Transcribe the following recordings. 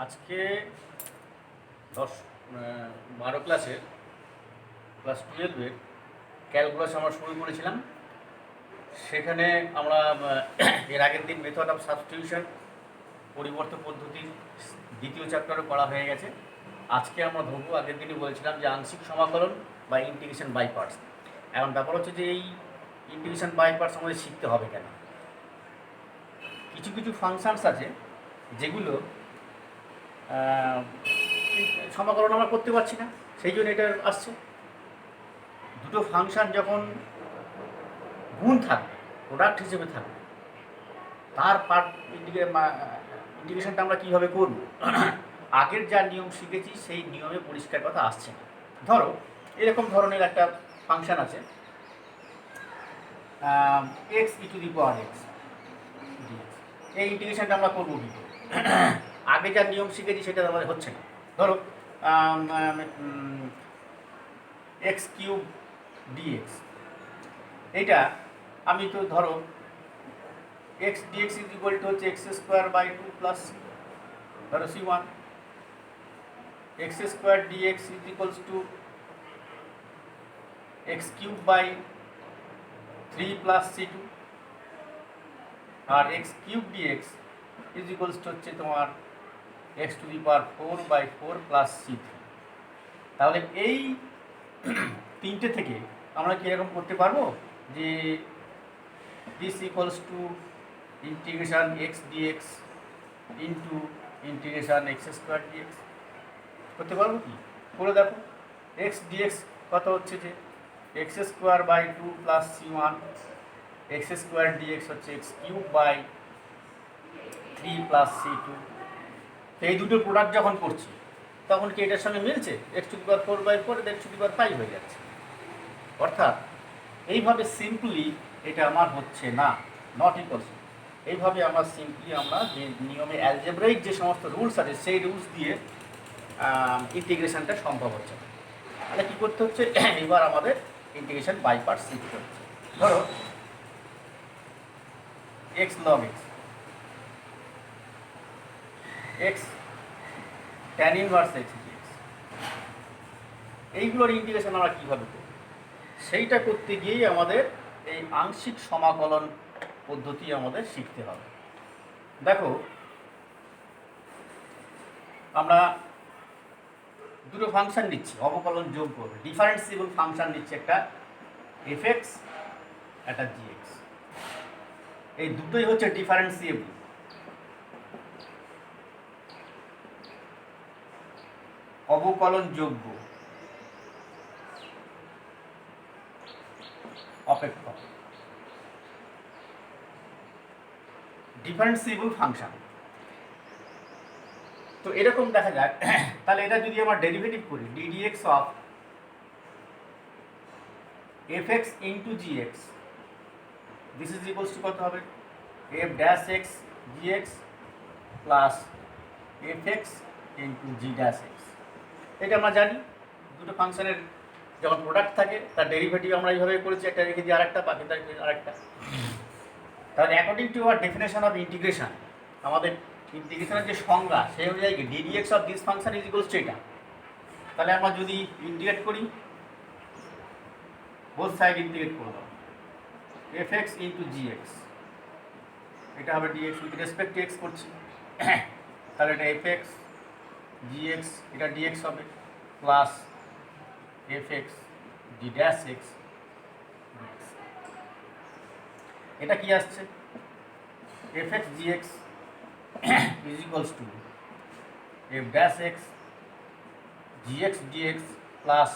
আজকে 12 ক্লাসের class 12-এর calculus আমরা শুরু করেছিলাম। সেখানে আমরা এর আগের দিন মেথড অফ সাবস্টিটিউশন পরিবর্তন পদ্ধতির দ্বিতীয় চ্যাপ্টারও পড়া হয়ে গেছে। আজকে আমরা ধরবো, আগের দিনই বলেছিলাম যে আংশিক সমাকলন বা ইন্টিগ্রেশন বাই পার্টস। এখন ব্যাপার হচ্ছে যে এই ইন্টিগ্রেশন বাই পার্টস আমাদের শিখতে হবে কেন। কিছু কিছু ফাংশানস আছে যেগুলো সমাকলন আমরা করতে পারছি না, সেই জন্য এটা আসছে। দুটো ফাংশান যখন গুণ থাকবে, প্রোডাক্ট হিসেবে থাকবে, তার পার্ট ইন্টিগ্রেশনটা আমরা কীভাবে করব, আগের যা নিয়ম শিখেছি সেই নিয়মে পরিষ্কার কথা আসছে না। ধরো এরকম ধরনের একটা ফাংশান আছে x E to the power x, এই ইন্টিগ্রেশনটা আমরা করবো কী করে? আগে যা নিয়ম শিখেছি সেটা আমাদের হচ্ছে না। ধরো এক্স কিউব ডিএক্স, এইটা আমি তো ধরো x dx is equal to হচ্ছে এক্স স্কোয়ার বাই 2 প্লাস ধরো c1, x square dx is equals to x cube by 3 plus c2, আর x cube dx is equals to হচ্ছে তোমার x to the power 4 by 4 plus c3। তাহলে এই তিনটে থেকে আমরা কি এরকম করতে পারবো যে this equals to integration x dx into integration x square dx করতে পারবো কি? করে দেখো, এক্স ডিএক্স কত হচ্ছে যে x square by 2 plus c1, x square dx হচ্ছে x cube by 3 plus c2। তো এই দুটো প্রোডাক্ট যখন করছি তখন কি এটার সঙ্গে মিলছে? X to the power 4 by 4 x to the power 5 হয়ে যাচ্ছে। অর্থাৎ এইভাবে সিম্পলি এটা আমার হচ্ছে না, নট ইকুয়ালস। এইভাবে আমরা সিম্পলি আমরা যে নিয়মে অ্যালজেব্রাইক যে সমস্ত রুলস আছে সেই রুলস দিয়ে ইন্টিগ্রেশনটা সম্ভব হচ্ছে না। তাহলে কী করতে হচ্ছে? এবার আমাদের ইন্টিগ্রেশন বাই পার্টস শিখতে হচ্ছে। ধরো x log x, x tan inverse x dx, এইগুলোর ইন্টিগ্রেশন আমরা কীভাবে করব সেইটা করতে গিয়েই আমাদের এই আংশিক সমাকলন পদ্ধতি আমাদের শিখতে হবে। দেখো আমরা দুটো ফাংশন নিচ্ছি, অবকলন যোগ করবে, ডিফারেন্সিয়েবল ফাংশন নিচ্ছি, একটা এফ এক্স একটা জি এক্স। এই দুটোই হচ্ছে ডিফারেন্সিয়েবল। অবকলন যোগ্য অপেক্ষক ডিফারেন্সিয়েবল ফাংশন। তো এরকম দেখা যাক, তাহলে এটা যদি আমার ডেরিভেটিভ করি ddx of fx into gx, this is equals two কত হবে? f dash x gx plus fx into g dash x. এটা আমরা জানি দুটো ফাংশনের যখন প্রোডাক্ট থাকে তার ডেরিভেটিভ আমরা এইভাবে করেছি, একটা রেখে দিই আরেকটা, বাকিটা রেখে দিই আরেকটা। তাহলে according to our definition of integration, আমাদের ইন্টিগ্রেশনের যে সংজ্ঞা সেই অনুযায়ী ddx of this function is equals two এটা। তাহলে আমরা যদি ইন্টিগ্রেট করি, বোথ সাইড ইন্টিগ্রেট করে দাও, fx ইন্টু gx, এটা হবে dx with respect to x করছি, তাহলে এটা fx gx, এটা dx হবে plus fx d dash x. এটা কি আসছে? fx gx is equals to f dash x gx dx plus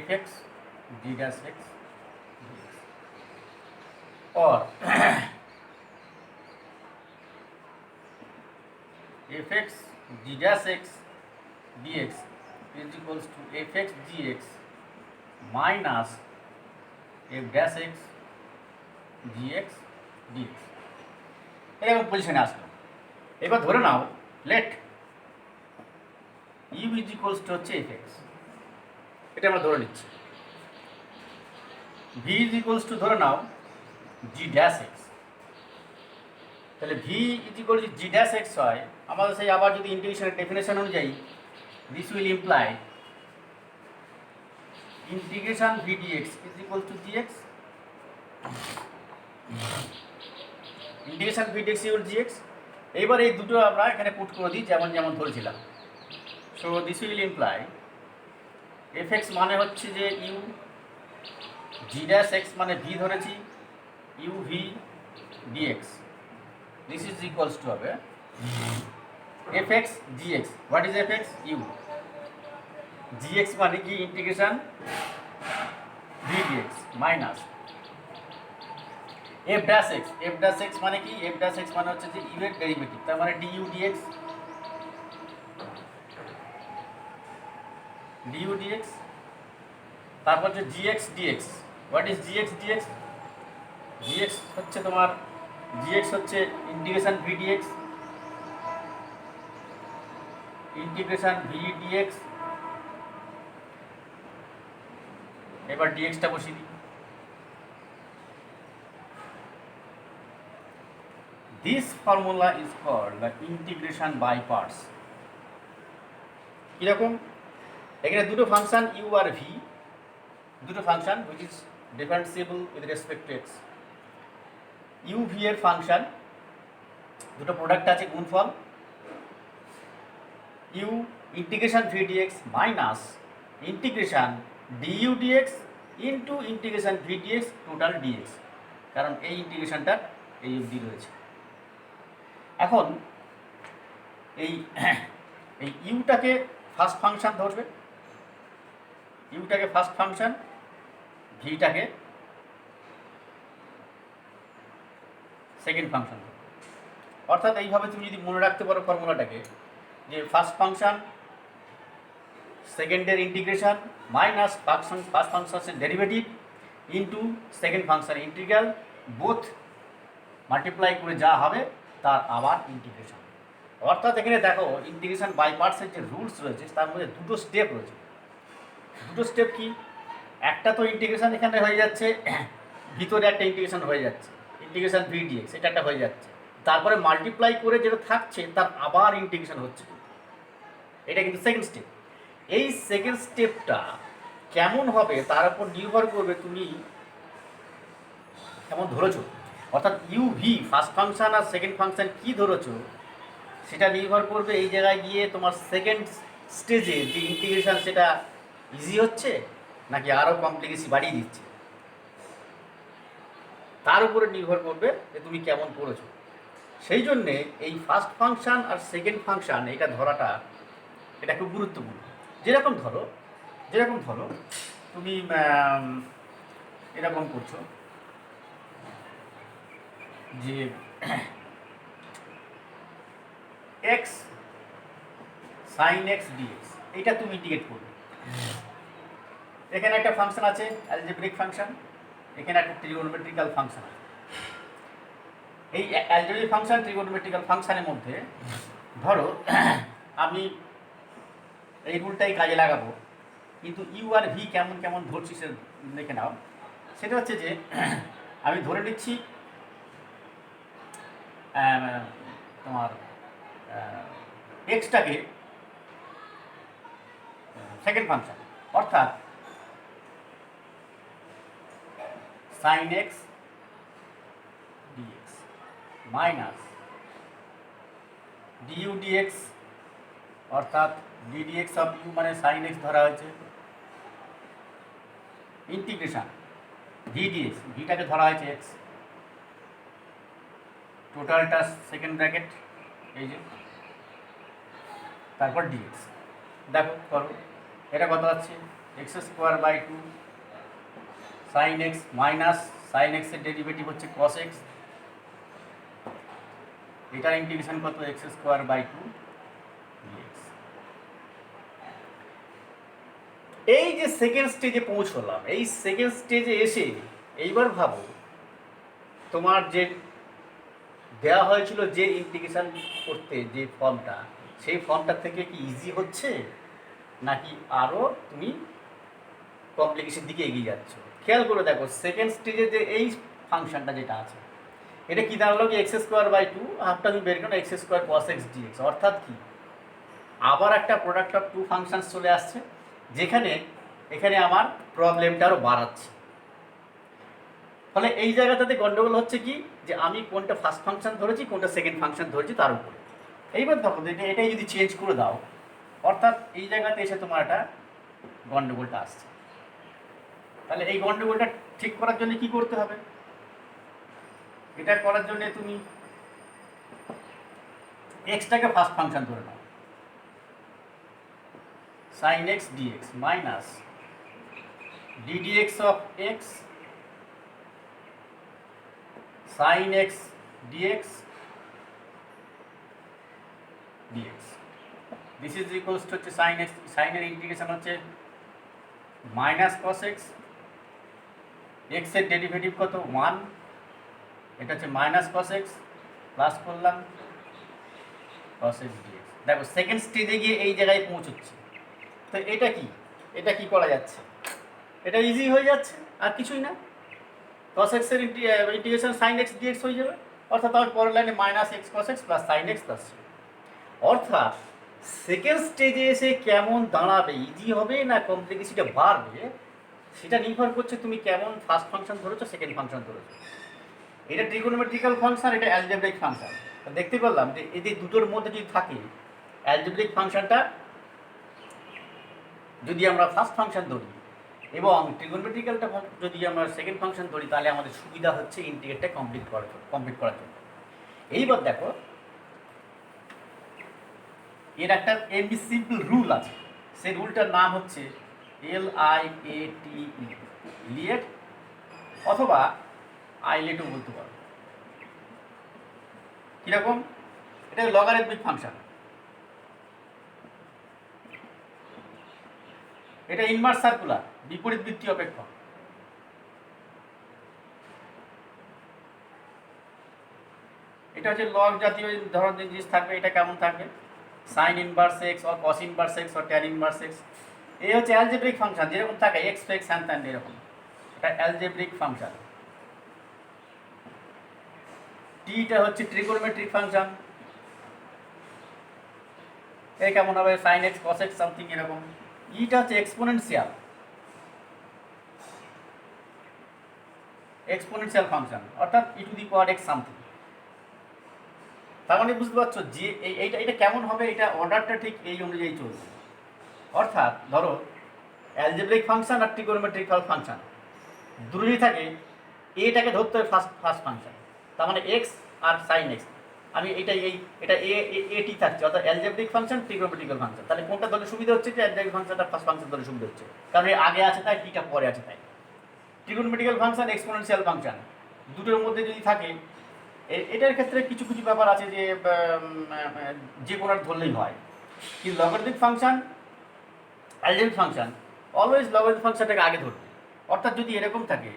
fx d dash x dx, or fx d dash x dx is equals to fx gx minus f dash x gx dx। এরকম পজিশনে আসলো। এবার ধরে নাও let u is equals to হচ্ছে fx, এটা আমরা ধরে নিচ্ছি। ভি ইজ ইকুয়ালস টু ধরে নাও g ড্যাশ এক্স, তাহলে v is equal to g dash x হয়, আমাদের সেই আবার যদি ইন্টিগ্রেশনের ডেফিনেশন অনুযায়ী this will imply integration v dx is equal to g x, integration v dx equal g x. এইবার এই দুটো আমরা এখানে পুট করে দিই যেমন যেমন ধরেছিলাম। So this will imply f x মানে হচ্ছে যে ইউ, জি ড্যাশ এক্স মানে ভি ধরেছি, u v dx, this is equals to হবে f x g x. What is f x? U. G x মানে কি? Integration v dx minus f dash x. F dash x মানে কি? F dash x মানে হচ্ছে যে you এর derivative, তার মানে ডিইউ ডিএক্স, ডিইউ ডিএক্স। তারপর হচ্ছে gx dx. What is gx dx? Gx হচ্ছে তোমার, জিএক্স হচ্ছে integration v dx, integration v dx. এবার ডিএক্সটা বসিয়ে দিই। This formula is called the integration by parts. কীরকম? এখানে দুটো ফাংশন ইউ আর ভি, দুটো function which is differentiable with respect to x. U v এর ফাংশন দুটো প্রোডাক্ট আছে গুণফল, u integration v dx minus integration du dx into integration v dx total dx, কারণ এই ইন্টিগ্রেশনটা এই অবধি রয়েছে। এখন এই এই ইউটাকে ফার্স্ট ফাংশন ধরবে, ইউটাকে ফার্স্ট ফাংশন, ভিটাকে সেকেন্ড ফাংশন ধরবে। অর্থাৎ এইভাবে তুমি যদি মনে রাখতে পারো ফর্মুলাটাকে, যে ফার্স্ট ফাংশন সেকেন্ডের ইন্টিগ্রেশন মাইনাস ফার্স্ট ফাংশনের derivative into second function integral, both multiply করে যা হবে তার আবার ইন্টিগ্রেশন। অর্থাৎ এখানে দেখো ইন্টিগ্রেশন বাই পার্টসের যে রুলস রয়েছে তার মধ্যে দুটো স্টেপ রয়েছে। দুটো স্টেপ কি? একটা তো ইন্টিগ্রেশন এখানে হয়ে যাচ্ছে, ভিতরে একটা ইন্টিগ্রেশন হয়ে যাচ্ছে, ইন্টিগ্রেশন ভি ডিএক্স, এটা একটা হয়ে যাচ্ছে। তারপরে মাল্টিপ্লাই করে যেটা থাকছে তার আবার ইন্টিগ্রেশন হচ্ছে, এটা কিন্তু সেকেন্ড স্টেপ। এই সেকেন্ড স্টেপটা কেমন হবে তার উপর নির্ভর করবে তুমি কেমন ধরেছো। অর্থাৎ ইউ ভি ফার্স্ট ফাংশন আর সেকেন্ড ফাংশন কী ধরেছো সেটা নির্ভর করবে এই জায়গায় গিয়ে তোমার সেকেন্ড স্টেজে যে ইন্টিগ্রেশন সেটা ইজি হচ্ছে নাকি আরও কমপ্লেক্সি বাড়িয়ে দিচ্ছে, তার উপরে নির্ভর করবে যে তুমি কেমন পড়েছো। সেই জন্যে এই ফার্স্ট ফাংশন আর সেকেন্ড ফাংশন এটা ধরাটা এটা খুব গুরুত্বপূর্ণ। যেরকম ধরো তুমি এরকম করছো যে এক্স সাইন এক্স ডিএক্স, এইটা তুমি ইন্টিগ্রেট করবে। এখানে একটা ফাংশন আছে অ্যালজেব্রিক ফাংশন, এখানে একটা ট্রিগোনোমেট্রিক্যাল ফাংশন আছে। এই অ্যালজেব্রিক ফাংশন ট্রিগোনোমেট্রিক্যাল ফাংশনের মধ্যে ধরো আমি এই রুলটাই কাজে লাগাবো, কিন্তু ইউ আর ভি কেমন কেমন ধরছি সে দেখে নাও। সেটা হচ্ছে যে আমি ধরে নিচ্ছি তোমার এক্সটাকে সেকেন্ড ফাংশন, অর্থাৎ sine x dx minus du dx, অর্থাৎ ডিডিএক্স অফ ইউ মানে সাইন এক্স ধরা হয়েছে, ইন্টিগ্রেশন ভি ডিএক্স, ভিটাকে ধরা হয়েছে এক্স, টোটালটা সেকেন্ড ব্র্যাকেট এই যে, তারপর ডিএক্স। দেখো করো, এটা কত আছে? X square by two sine x minus sine এক্সের ডেরিভেটিভ হচ্ছে কস এক্স, এটার ইন্টিগ্রেশন কত? X square by two dx. এই যে সেকেন্ড স্টেজে পৌঁছলাম, এই সেকেন্ড স্টেজে এসে এইবার ভাবো তোমার যে দেওয়া হয়েছিল যে ইন্টিগ্রেশন করতে যে ফর্মটা, সেই ফর্মটা থেকে কি ইজি হচ্ছে নাকি আরও তুমি কমপ্লিকেশন দিকে এগিয়ে যাচ্ছ? খেয়াল করে দেখো সেকেন্ড স্টেজে যে এই ফাংশনটা যেটা আছে, এটা কি দাঁড়ালো কি এক্স স্কোয়ার বাই টু, হাফটা আমি বের করো x square cos x dx, অর্থাৎ কি আবার একটা প্রোডাক্ট অফ টু ফাংশনস চলে আসছে, যেখানে এখানে আমার প্রবলেমটা আরও বাড়াচ্ছে। ফলে এই জায়গাটাতে গন্ডগোল হচ্ছে কি যে আমি কোনটা ফার্স্ট ফাংশন ধরেছি কোনটা সেকেন্ড ফাংশন ধরেছি তার উপরে। এইবার দেখো এটাই যদি চেঞ্জ করে দাও, অর্থাৎ এই জায়গাতে এসে তোমার একটা গন্ডগোলটা আসছে। তাহলে এই গন্ডগোলটা ঠিক করার জন্য কি করতে হবে? এটা করার জন্য তুমি এক্সটাকে ফার্স্ট ফাংশন ধরে নাও, sin x dx minus ddx of x sin x dx dx. This is equals to হচ্ছে sin x, sin এর ইন্টিগ্রেশন হচ্ছে মাইনাস cos x, x এর ডেরিভেটিভ কত 1, এটা হচ্ছে মাইনাস cos x প্লাস করলাম cos x dx। দেখো second স্টেজে গিয়ে এই জায়গায় পৌঁছচ্ছে। তো এটা কি করা যাচ্ছে? এটা ইজি হয়ে যাচ্ছে, আর কিছুই না। cos x এর ইন্টিগ্রেশন sin x dx হয়ে যাবে, অর্থাৎ আমার পরের লাইনে minus x cos x plus sin x plus, অর্থাৎ সেকেন্ড স্টেজে এসে কেমন দাঁড়াবে, ইজি হবে না কমপ্লেক্সিটিটা বাড়বে, সেটা নির্ভর করছে তুমি কেমন ফার্স্ট ফাংশন ধরেছো সেকেন্ড ফাংশন ধরেছো। এটা ট্রিগোনোমেট্রিক্যাল ফাংশন, এটা অ্যালজেব্রিক ফাংশন। দেখতে পেলাম যে এই যে দুটোর মধ্যে যদি থাকে অ্যালজেব্রিক ফাংশনটা যদি আমরা ফার্স্ট ফাংশন ধরি এবং ট্রিগোনোমেট্রিক্যালটা যদি আমরা সেকেন্ড ফাংশন ধরি, তাহলে আমাদের সুবিধা হচ্ছে ইন্টিগ্রেটটা কমপ্লিট করার জন্য। এইবার দেখো এর একটা এমনি সিম্পল রুল আছে, সেই রুলটার নাম হচ্ছে LIATE, লিয়েট অথবা আইলেটও বলতে পারো। কীরকম? এটা লগারিদমিক ফাংশন, এটা ইনভার্স সার্কুলার, বিপরীত বৃত্তি অপেক্ষক। এটা হচ্ছে লগ জাতীয় ধরনের জিনিস থাকবে। এটা কেমন থাকবে? Sign inverse x or cos inverse x or tan inverse x. এই হচ্ছে অ্যালজেব্রিক ফাংশন, যেরকম থাকে এক্স ফেক্স হ্যান ত্যান এরকম। এটা অ্যালজেব্রিক ফাংশন। টিটা হচ্ছে ট্রিগোনোমেট্রিক ফাংশন, এই কেমন হবে sine x cos x something এরকম। ইটা হচ্ছে এক্সপোনেনশিয়াল ফাংশন, অর্থাৎ e to the power x something. তার মানে বুঝতে পারছো যে এটা কেমন হবে, এটা অর্ডারটা ঠিক এই অনুযায়ী চলবে। অর্থাৎ ধরো অ্যালজেব্রিক ফাংশন আর ট্রিগোনোমেট্রিক্যাল ফাংশন দূরেই থাকে, এটাকে ধরতে হবে ফার্স্ট ফাংশন। তার মানে এক্স আর সাইন এক্স, আমি এটা এটি থাকছে, অর্থাৎ অ্যালজেব্রিক ফাংশন ট্রিগোনোমেট্রিক্যাল ফাংশন। তাহলে কোনটা ধরলে সুবিধা হচ্ছে? যে অ্যালজেব্রিক ফাংশনটা ফার্স্ট ফাংশন ধরলে সুবিধা হচ্ছে, কারণ এর আগে আছে তাই, টিটা পরে আছে তাই। ট্রিগোনোমেট্রিক্যাল ফাংশন এক্সপোনেনশিয়াল ফাংশন, দুটোর মধ্যে যদি থাকে, এটার ক্ষেত্রে কিছু কিছু ব্যাপার আছে যে কোনো ধরলেই হয়। কিন্তু logarithmic function, algebraic function always logarithmic ফাংশনটাকে আগে ধরবে। অর্থাৎ যদি এরকম থাকে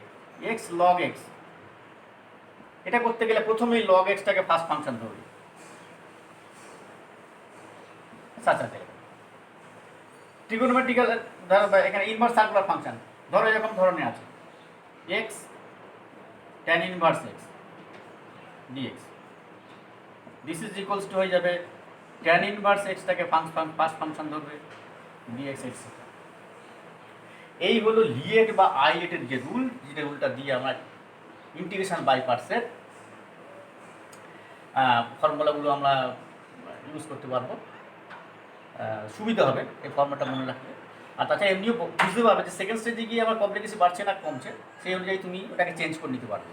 এক্স লগ এক্স, এটা করতে গেলে প্রথমেই লগ এক্সটাকে ফার্স্ট ফাংশন ধরবে। আচ্ছা, ট্রিগোনোমেট্রিক্যাল ধরো এখানে ইনভার্স সার্কুলার ফাংশন ধরো এরকম ধরনের আছে, x tan inverse x dx. This is equals to হয়ে যাবে ট্যান ইনভার্স এক্সটাকে ফার্স্ট ফাংশন ধরবে ডিএক্স এক্স। এই হলো লিয়েট বা আইলেটের যে রুল, যেটা রুলটা দিয়ে আমরা ইন্টিগ্রেশন বাই পার্টসের ফর্মুলাগুলো আমরা ইউজ করতে পারবো, সুবিধা হবে এই ফর্মুলাটা মনে রাখলে। আর তাছাড়া এমনিও বুঝতে পারবে যে সেকেন্ড স্টেজে গিয়ে আমার কমপ্লেক্সিটি বাড়ছে না কমছে, সেই অনুযায়ী তুমি ওটাকে চেঞ্জ করে নিতে পারবে।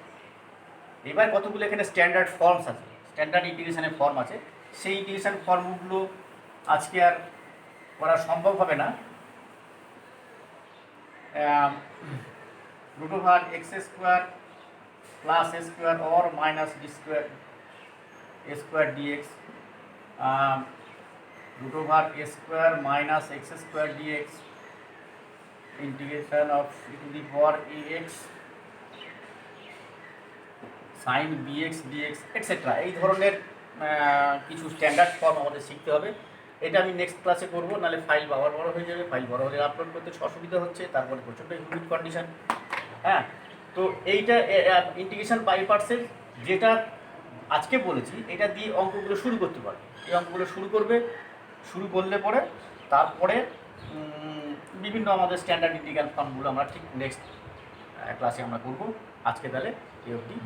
এবার কতগুলো এখানে স্ট্যান্ডার্ড ফর্মস আছে, স্ট্যান্ডার্ড ইন্টিগ্রেশনের ফর্ম আছে, সেই ইন্টিগ্রেশন ফর্মগুলো আজকে আর করা সম্ভব হবে না। Root over x square plus a square or minus d square a square dx, root over a square minus x square dx, integration of e to the power ax sin bx dx etc. এই ধরনের কিছু standard form আমাদের শিখতে হবে। এটা আমি next ক্লাসে করবো, নাহলে ফাইল বড় হয়ে যাবে। ফাইল বড় হলে আপলোড করতে অসুবিধা হচ্ছে, তারপরে প্রচণ্ড হিউমিড কন্ডিশন। হ্যাঁ, তো এইটা ইন্টিগ্রেশন বাই পার্টসের যেটা আজকে বলেছি এটা দিয়ে অঙ্কগুলো শুরু করতে পারবে। এই অঙ্কগুলো শুরু করলে পরে তারপরে বিভিন্ন আমাদের স্ট্যান্ডার্ড ইন্টিগ্রাল ফর্মগুলো আমরা ঠিক নেক্সট ক্লাসে আমরা করব। আজকে তাহলে এই অবধি।